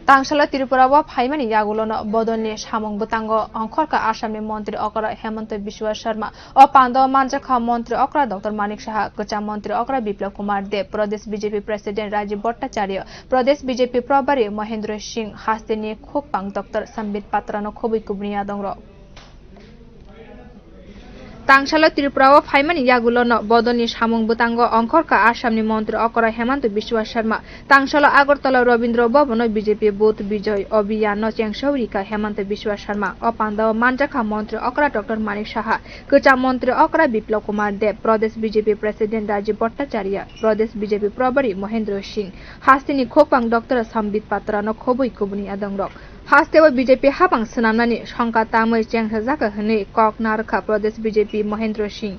Tangsalo Tripura wa phaimani yagulo no bodol ni samung bwtango ongkhorkha Assam ni montri okra Hemanta Vishwa Sharma o panda manjakha montri okra Dr.Manik Saha kwcham montri okra Biplab Kumar Deb Pradesh BJP President Rajib Bhattacharya Pradesh BJP pravari Mahendra Singh haste ni khukphang Dr. Sambit Patra no khobui kubuni adongrok Tangsalo Tripura wa phaimani yagulo no bodol ni samung bwtango ongkhorkha Assam ni montri okra Hemanta Vishwa Sharma Tangsalo Agartala Rabindra Bhavan BJP booth Vijay Abhiyan no chengsajakha Hemanta Vishwa Sharma o panda manjakha montri okra Dr.Manik Saha kwcham montri okra Biplab Kumar Deb Pradesh BJP President Rajib Bhattacharya Pradesh BJP pravari Mahendra Singh haste ni khukphang Dr. Sambit Patra no khobui kubuni adongrok haste wa BJP habang senamnani sangka tamai chengsajakha hne ongkhorkha Pradesh BJP Mahendra Singh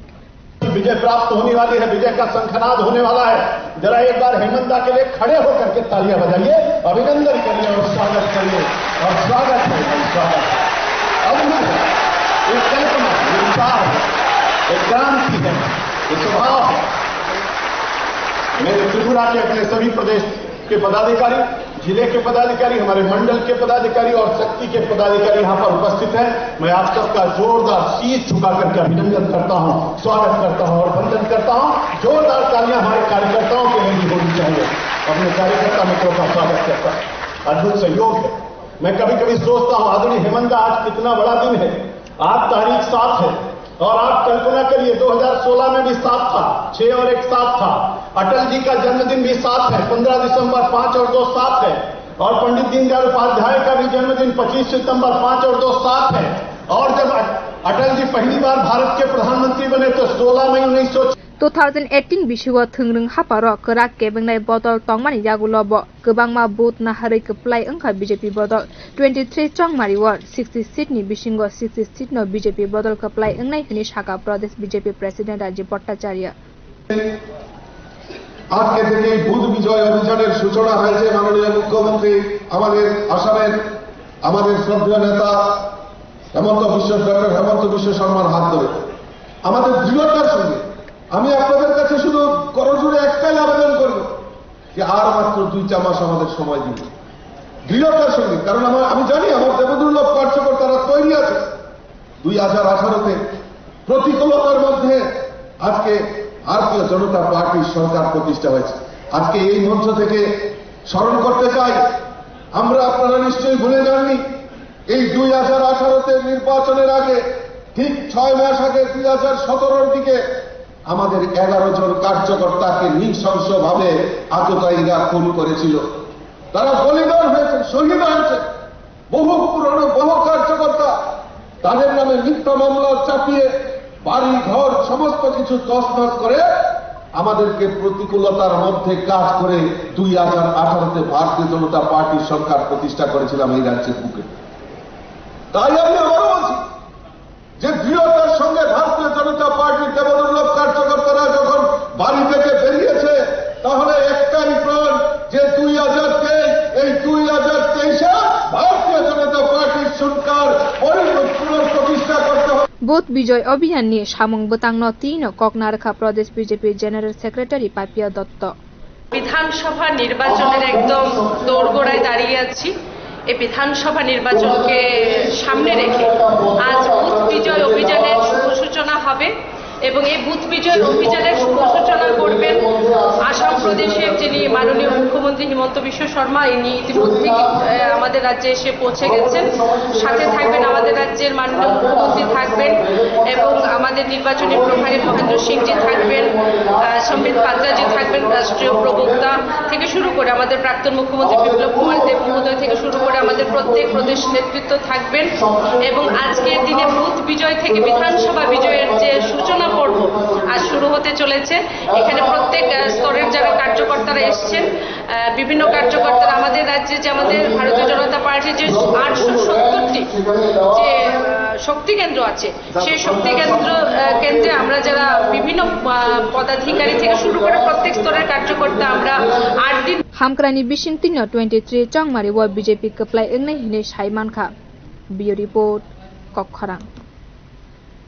विजय प्राप्त होने वाली है, विजय का शंखनाद होने वाला है। जरा एक बार हेमंता के लिए खड़े होकर के तालियां बजाइए, अभिनंदन करिए और स्वागत करिए और स्वागत है स्वागत। अब ये कल्पना ये विचार है, एक क्रांति है, ये स्वभाव है। मेरे त्रिपुरा के अपने सभी प्रदेश के पदाधिकारी, जिले के पदाधिकारी, हमारे मंडल के पदाधिकारी और शक्ति के पदाधिकारी यहाँ पर उपस्थित हैं। मैं आप सबका जोरदार शीश झुका करके अभिनंदन करता हूँ, स्वागत करता हूँ और वंदन करता हूँ। जोरदार तालियां हमारे कार्यकर्ताओं के लिए भी होनी चाहिए। अपने कार्यकर्ता मित्रों का स्वागत करता हूँ। अद्भुत सहयोग है। मैं कभी कभी सोचता हूँ आदरणीय हेमंता आज कितना बड़ा दिन है। आज तारीख 7 है और आप कल्पना करिए 2016 में भी 7 था, 6 और 1 7 था। अटल जी का जन्मदिन भी 7 है, 15 दिसंबर 5 और 2 7 है। और पंडित दीनदयाल उपाध्याय का भी जन्मदिन 25 सितंबर 5 और 2 7 है। और जब अटल जी पहली बार भारत के प्रधानमंत्री बने तो 16 मई 2018 bisiwa thungrung haparo kerak kebengnai bodol tongmani yagulo bo kwbangma booth na hari kplai wngkha BJP bodol 23 chongmari ward 60 seat ni bisingo 60 seat no BJP bodol kplai wnghnai hini saka Pradesh BJP President Rajib Bhattacharya আজকে থেকে booth বিজয় অভিযানের সূচনা হয়েছে। মাননীয় মুখ্যমন্ত্রী আমাদের আসামের আমাদের শ্রদ্ধেয় নেতা ডক্টর হেমন্ত বিশ্ব শর্মার হাত ধরে আমাদের দৃঢ়তার সঙ্গে আমি আপনাদের কাছে শুধু করজোড়ে একটাই আবেদন করব যে আর মাত্র 2 মাস আমাদের সময় দিন দৃঢ়তার সঙ্গে। কারণ আমি জানি আমার দেবদুর্লভ কার্যকর্তারা তৈরি আছে। 2018-তে প্রতিকূলতার মধ্যে আজকে ভারতীয় জনতা পার্টির সরকার প্রতিষ্ঠা হয়েছে। আজকে এই মঞ্চ থেকে স্মরণ করতে চাই, আমরা আপনারা নিশ্চয়ই ভুলে যাননি এই 2018-তে নির্বাচনের আগে ঠিক 6 মাস আগে 2017-র দিকে আমাদের 11 জন কার্যকর্তাকে নৃশংসভাবে আততায়ীরা খুন করেছিল। তারা বলিদান হয়েছে, শহীদ হয়েছে। বহু পুরনো বহু কার্যকর্তা তাদের নামে মিথ্যা মামলা চাপিয়ে বাড়ি ঘর সমস্ত কিছু তছনছ করে আমাদেরকে প্রতিকূলতার মধ্যে কাজ করে 2018-তে ভারতীয় জনতা পার্টির সরকার প্রতিষ্ঠা করেছিলাম এই রাজ্যের বুকে। তাই আমি আবারও বলছি যে দৃঢ়তার সঙ্গে ভারতীয় জনতা পার্টির দেবদুর্লভ কার্যকর্তারা যখন বাড়ি থেকে বেরিয়েছে তাহলে একটাই প্রাণ যে 2023-এ ভারতীয় জনতা পার্টির সরকার পুনঃপ্রতিষ্ঠা করতে হবে। Both Vijay Abhiyan ni samung bwtango tino ongkhorkha Pradesh BJP General Secretary Papiya Dotto বিধানসভা নির্বাচনের একদম দোরগোড়ায় দাঁড়িয়ে আছি। এই বিধানসভা নির্বাচনকে সামনে রেখে আজ বুথ বিজয় অভিযানের শুভ সূচনা হবে এবং এই বুথ বিজয় অভিযানের শুভ সূচনা করবেন আসাম প্রদেশের যিনি মাননীয় মুখ্যমন্ত্রী হিমন্ত বিশ্ব শর্মা। ইনি ইতিমধ্যে আমাদের রাজ্যে এসে পৌঁছে গেছেন। সাথে থাকবেন আমাদের রাজ্যের মাননীয় মুখ্যমন্ত্রী থাকবেন এবং আমাদের নির্বাচনী প্রভারী মহেন্দ্র সিংজি থাকবেন, সম্বিত পাত্রাজি থাকবেন, রাষ্ট্রীয় প্রবক্তা থেকে শুরু করে আমাদের প্রাক্তন মুখ্যমন্ত্রী বিপ্লব কুমার দেব মহোদয় থেকে শুরু করে আমাদের প্রত্যেক প্রদেশ নেতৃত্ব থাকবেন এবং আজকের দিনে বুথ বিজয় থেকে বিধানসভা বিজয়ের যে সূচনা পর্ব আজ শুরু হতে চলেছে। এখানে প্রত্যেক স্তরের যারা কার্যকর্তারা এসছেন, বিভিন্ন কার্যকর্তারা আমাদের রাজ্যে যে আমাদের ভারতীয় জনতা পার্টির যে 870টি যে শক্তি কেন্দ্র আছে সেই শক্তি কেন্দ্রে আমরা যারা বিভিন্ন পদাধিকারী থেকে শুরু করে প্রত্যেক স্তরের কার্যকর্তা আমরা 8 দিন হামক্রানি bising tino 23 chongmari wa BJP kplai wnghnai hini saimankha। Bio report Khukphang।